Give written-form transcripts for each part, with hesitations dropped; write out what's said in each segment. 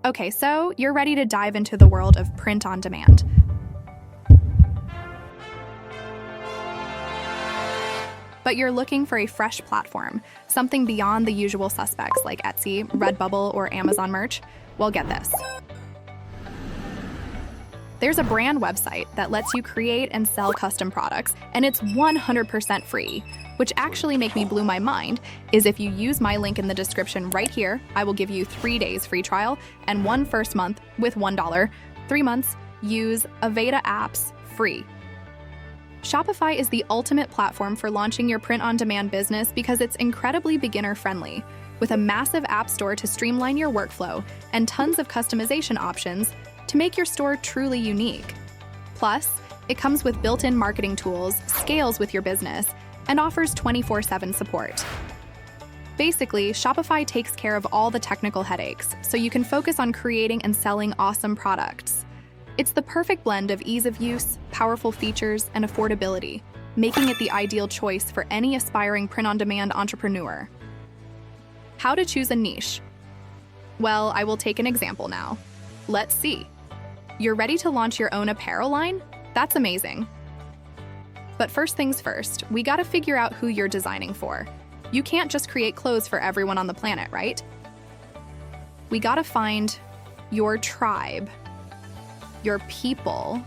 Okay, so you're ready to dive into the world of print on demand. But you're looking for a fresh platform, something beyond the usual suspects like Etsy, Redbubble, or Amazon merch. Well, get this. There's a brand website that lets you create and sell custom products, and it's 100% free, which actually make me blow my mind is if you use my link in the description right here, I will give you 3 days free trial and one first month with $1. 3 months, use Avada apps free. Shopify is the ultimate platform for launching your print-on-demand business because it's incredibly beginner-friendly. With a massive app store to streamline your workflow and tons of customization options to make your store truly unique. Plus, it comes with built-in marketing tools, scales with your business, and offers 24/7 support. Basically, Shopify takes care of all the technical headaches, so you can focus on creating and selling awesome products. It's the perfect blend of ease of use, powerful features, and affordability, making it the ideal choice for any aspiring print-on-demand entrepreneur. How to choose a niche? Well, I will take an example now. Let's see. You're ready to launch your own apparel line? That's amazing. But first things first, we gotta figure out who you're designing for. You can't just create clothes for everyone on the planet, right? We gotta find your tribe, your people,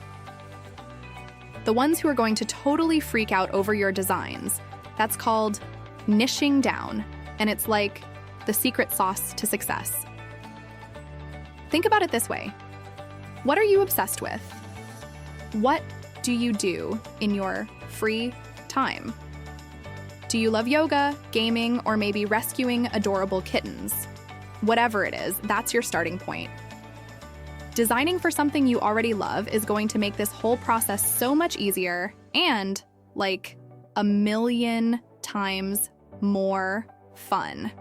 the ones who are going to totally freak out over your designs. That's called niching down, and it's like the secret sauce to success. Think about it this way. What are you obsessed with? What do you do in your free time? Do you love yoga, gaming, or maybe rescuing adorable kittens? Whatever it is, that's your starting point. Designing for something you already love is going to make this whole process so much easier and, like, 1,000,000 times more fun.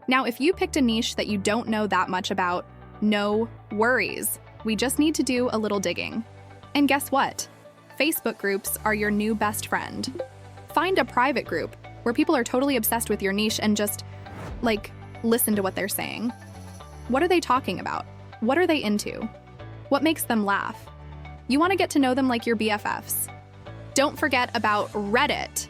Now, if you picked a niche that you don't know that much about, no worries. We just need to do a little digging. And guess what? Facebook groups are your new best friend. Find a private group where people are totally obsessed with your niche and just, like, listen to what they're saying. What are they talking about? What are they into? What makes them laugh? You want to get to know them like your BFFs. Don't forget about Reddit.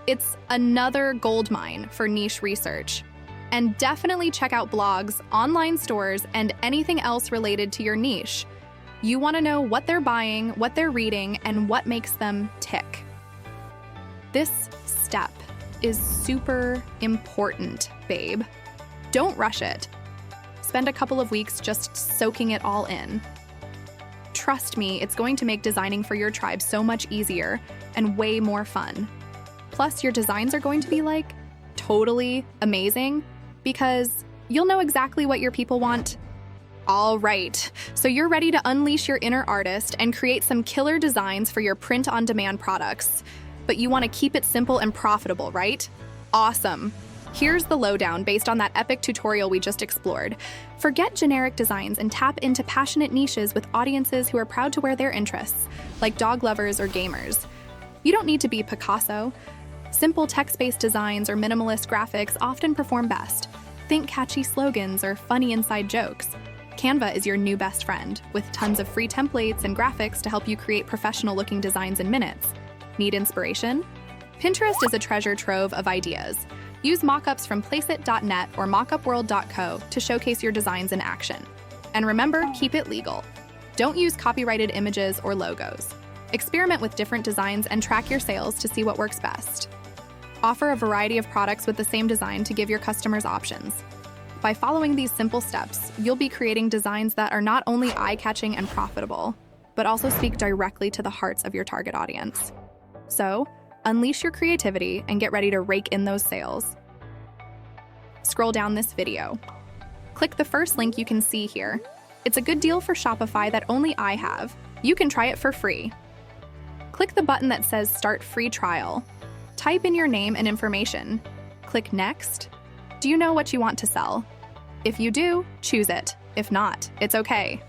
It's another goldmine for niche research. And definitely check out blogs, online stores, and anything else related to your niche. You want to know what they're buying, what they're reading, and what makes them tick. This step is super important, babe. Don't rush it. Spend a couple of weeks just soaking it all in. Trust me, it's going to make designing for your tribe so much easier and way more fun. Plus, your designs are going to be, like, totally amazing because you'll know exactly what your people want. All right, so you're ready to unleash your inner artist and create some killer designs for your print-on-demand products. But you want to keep it simple and profitable, right? Awesome. Here's the lowdown based on that epic tutorial we just explored. Forget generic designs and tap into passionate niches with audiences who are proud to wear their interests, like dog lovers or gamers. You don't need to be Picasso. Simple text-based designs or minimalist graphics often perform best. Think catchy slogans or funny inside jokes. Canva is your new best friend, with tons of free templates and graphics to help you create professional-looking designs in minutes. Need inspiration? Pinterest is a treasure trove of ideas. Use mockups from placeit.net or mockupworld.co to showcase your designs in action. And remember, keep it legal. Don't use copyrighted images or logos. Experiment with different designs and track your sales to see what works best. Offer a variety of products with the same design to give your customers options. By following these simple steps, you'll be creating designs that are not only eye-catching and profitable, but also speak directly to the hearts of your target audience. So, unleash your creativity and get ready to rake in those sales. Scroll down this video. Click the first link you can see here. It's a good deal for Shopify that only I have. You can try it for free. Click the button that says Start Free Trial. Type in your name and information. Click Next. Do you know what you want to sell? If you do, choose it. If not, it's okay.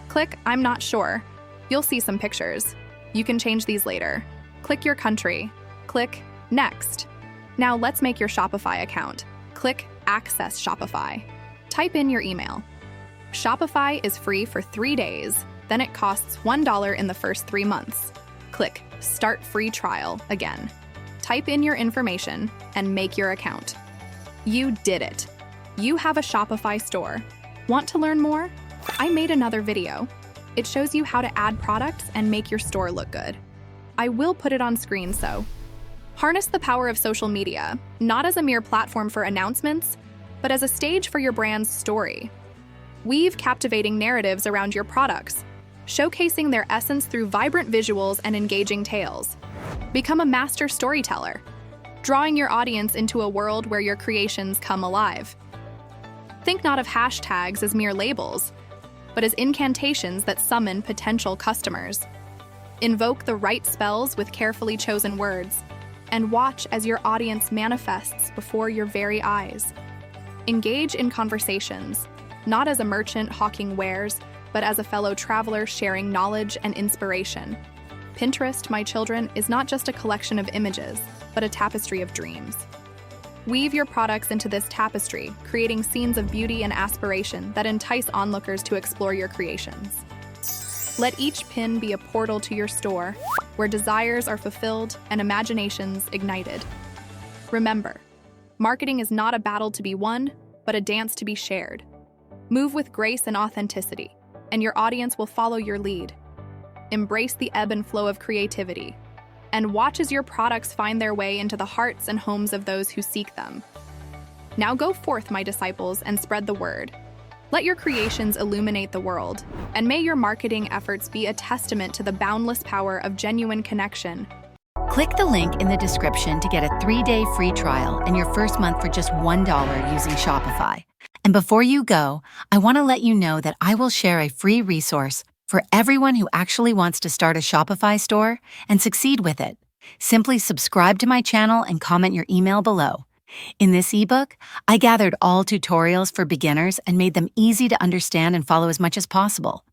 Click I'm not sure. You'll see some pictures. You can change these later. Click your country. Click Next. Now let's make your Shopify account. Click Access Shopify. Type in your email. Shopify is free for 3 days, then it costs $1 in the first 3 months. Click Start Free Trial again. Type in your information and make your account. You did it. You have a Shopify store. Want to learn more? I made another video. It shows you how to add products and make your store look good. I will put it on screen, so harness the power of social media, not as a mere platform for announcements, but as a stage for your brand's story. Weave captivating narratives around your products, showcasing their essence through vibrant visuals and engaging tales. Become a master storyteller, drawing your audience into a world where your creations come alive. Think not of hashtags as mere labels, but as incantations that summon potential customers. Invoke the right spells with carefully chosen words, and watch as your audience manifests before your very eyes. Engage in conversations, not as a merchant hawking wares, but as a fellow traveler sharing knowledge and inspiration. Pinterest, my children, is not just a collection of images, but a tapestry of dreams. Weave your products into this tapestry, creating scenes of beauty and aspiration that entice onlookers to explore your creations. Let each pin be a portal to your store, where desires are fulfilled and imaginations ignited. Remember, marketing is not a battle to be won, but a dance to be shared. Move with grace and authenticity, and your audience will follow your lead. Embrace the ebb and flow of creativity, and watch as your products find their way into the hearts and homes of those who seek them. Now go forth, my disciples, and spread the word. Let your creations illuminate the world, and may your marketing efforts be a testament to the boundless power of genuine connection. Click the link in the description to get a 3-day free trial and your first month for just $1 using Shopify. And before you go, I want to let you know that I will share a free resource for everyone who actually wants to start a Shopify store and succeed with it. Simply subscribe to my channel and comment your email below. In this ebook, I gathered all tutorials for beginners and made them easy to understand and follow as much as possible.